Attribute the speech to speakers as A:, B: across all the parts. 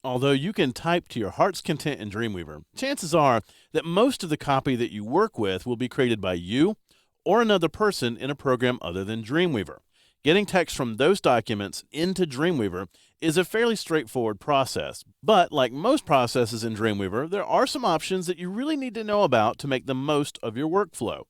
A: Although you can type to your heart's content in Dreamweaver, chances are that most of the copy that you work with will be created by you or another person in a program other than Dreamweaver. Getting text from those documents into Dreamweaver is a fairly straightforward process, but like most processes in Dreamweaver, there are some options that you really need to know about to make the most of your workflow.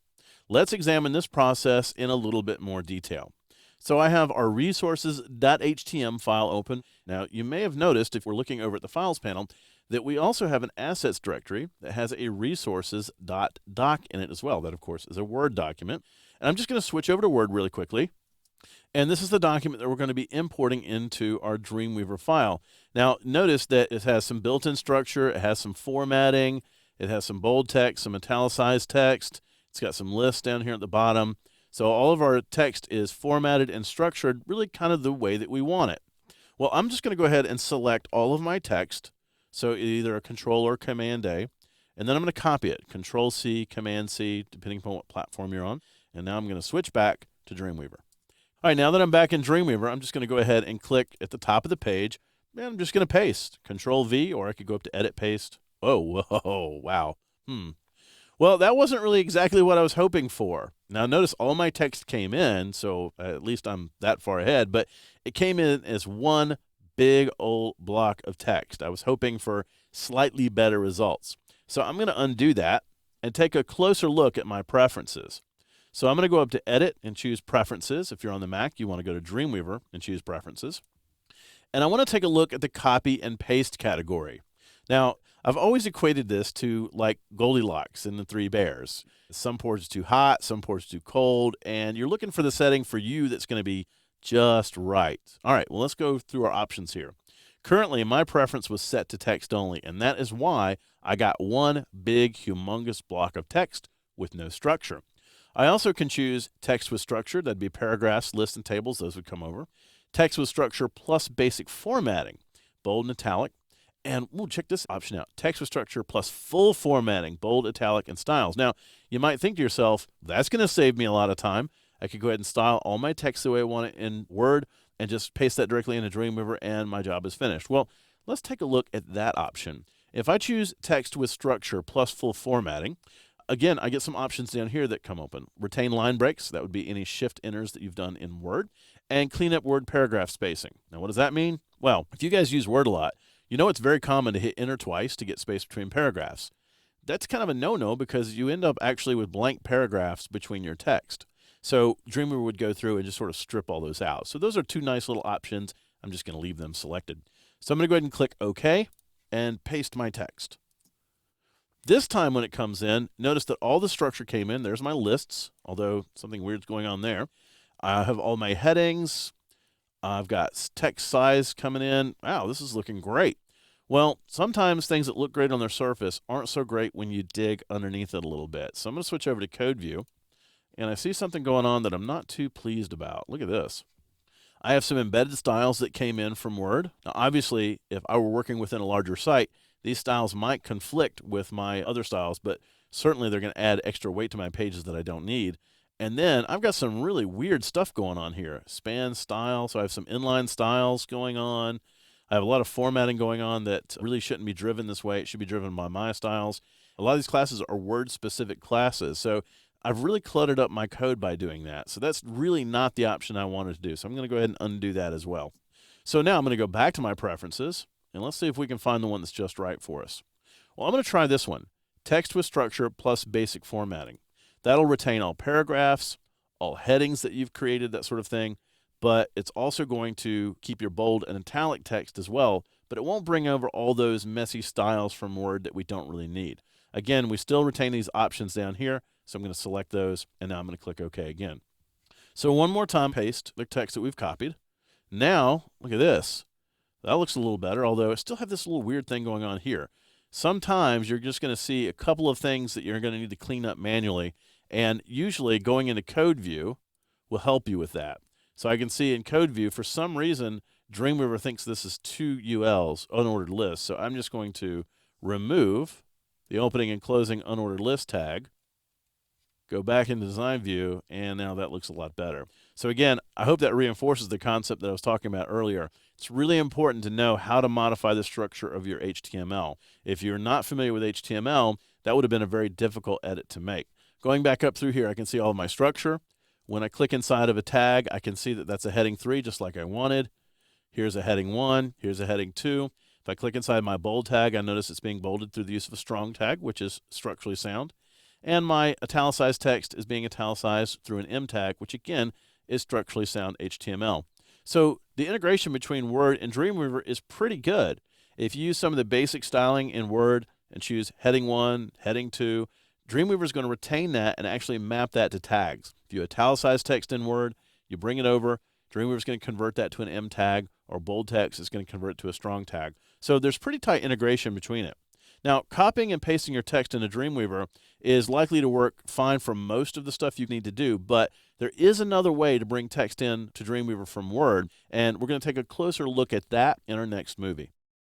A: Let's examine this process in a little bit more detail. So I have our resources.htm file open. Now, you may have noticed if we're looking over at the Files panel that we also have an assets directory that has a resources.doc in it as well. That, of course, is a Word document. And I'm just going to switch over to Word really quickly. And this is the document that we're going to be importing into our Dreamweaver file. Now, notice that it has some built-in structure. It has some formatting. It has some bold text, some italicized text. It's got some lists down here at the bottom. So all of our text is formatted and structured really kind of the way that we want it. Well, I'm just going to go ahead and select all of my text. So either a Control or Command A. And then I'm going to copy it. Control C, Command C, depending upon what platform you're on. And now I'm going to switch back to Dreamweaver. All right, now that I'm back in Dreamweaver, I'm just going to go ahead and click at the top of the page. And I'm just going to paste. Control V, or I could go up to Edit Paste. Oh, whoa, wow. Well, that wasn't really exactly what I was hoping for. Now, notice all my text came in, so at least I'm that far ahead, but it came in as one big old block of text. I was hoping for slightly better results. So I'm going to undo that and take a closer look at my preferences. So I'm going to go up to Edit and choose Preferences. If you're on the Mac, you want to go to Dreamweaver and choose Preferences. And I want to take a look at the Copy and Paste category. Now, I've always equated this to like Goldilocks and the Three Bears. Some ports too hot, some ports too cold, and you're looking for the setting for you that's going to be just right. All right, well, let's go through our options here. Currently, my preference was set to text only, and that is why I got one big, humongous block of text with no structure. I also can choose text with structure. That'd be paragraphs, lists, and tables. Those would come over. Text with structure plus basic formatting, bold and italic. And check this option out. Text with structure plus full formatting, bold, italic, and styles. Now, you might think to yourself, that's going to save me a lot of time. I could go ahead and style all my text the way I want it in Word and just paste that directly into Dreamweaver, and my job is finished. Well, let's take a look at that option. If I choose text with structure plus full formatting, again, I get some options down here that come open. Retain line breaks. That would be any shift enters that you've done in Word. And clean up word paragraph spacing. Now, what does that mean? Well, if you guys use Word a lot, you know it's very common to hit enter twice to get space between paragraphs. That's kind of a no-no because you end up actually with blank paragraphs between your text. So Dreamweaver would go through and just sort of strip all those out. So those are two nice little options. I'm just going to leave them selected. So I'm going to go ahead and click OK and paste my text. This time when it comes in, notice that all the structure came in. There's my lists, although something weird's going on there. I have all my headings. I've got text size coming in. Wow, this is looking great. Well, sometimes things that look great on their surface aren't so great when you dig underneath it a little bit. So I'm going to switch over to Code View, and I see something going on that I'm not too pleased about. Look at this. I have some embedded styles that came in from Word. Now, obviously, if I were working within a larger site, these styles might conflict with my other styles, but certainly they're going to add extra weight to my pages that I don't need. And then I've got some really weird stuff going on here. Span style, so I have some inline styles going on. I have a lot of formatting going on that really shouldn't be driven this way. It should be driven by my styles. A lot of these classes are Word-specific classes, so I've really cluttered up my code by doing that. So that's really not the option I wanted to do. So I'm going to go ahead and undo that as well. So now I'm going to go back to my preferences, and let's see if we can find the one that's just right for us. Well, I'm going to try this one, text with structure plus basic formatting. That'll retain all paragraphs, all headings that you've created, that sort of thing, but it's also going to keep your bold and italic text as well, but it won't bring over all those messy styles from Word that we don't really need. Again, we still retain these options down here, so I'm going to select those, and now I'm going to click OK again. So one more time, paste the text that we've copied. Now, look at this. That looks a little better, although I still have this little weird thing going on here. Sometimes you're just going to see a couple of things that you're going to need to clean up manually, and usually going into Code View will help you with that. So I can see in Code View, for some reason, Dreamweaver thinks this is two ULs, unordered list. So I'm just going to remove the opening and closing unordered list tag, go back into Design View, and now that looks a lot better. So again, I hope that reinforces the concept that I was talking about earlier. It's really important to know how to modify the structure of your HTML. If you're not familiar with HTML, that would have been a very difficult edit to make. Going back up through here, I can see all of my structure. When I click inside of a tag, I can see that that's a heading 3, just like I wanted. Here's a heading 1. Here's a heading 2. If I click inside my bold tag, I notice it's being bolded through the use of a strong tag, which is structurally sound. And my italicized text is being italicized through an M tag, which again is structurally sound HTML. So the integration between Word and Dreamweaver is pretty good. If you use some of the basic styling in Word and choose heading 1, heading 2, Dreamweaver is going to retain that and actually map that to tags. If you italicize text in Word, you bring it over, Dreamweaver is going to convert that to an M tag, or bold text is going to convert it to a strong tag. So there's pretty tight integration between it. Now, copying and pasting your text into Dreamweaver is likely to work fine for most of the stuff you need to do, but there is another way to bring text in to Dreamweaver from Word, and we're going to take a closer look at that in our next movie.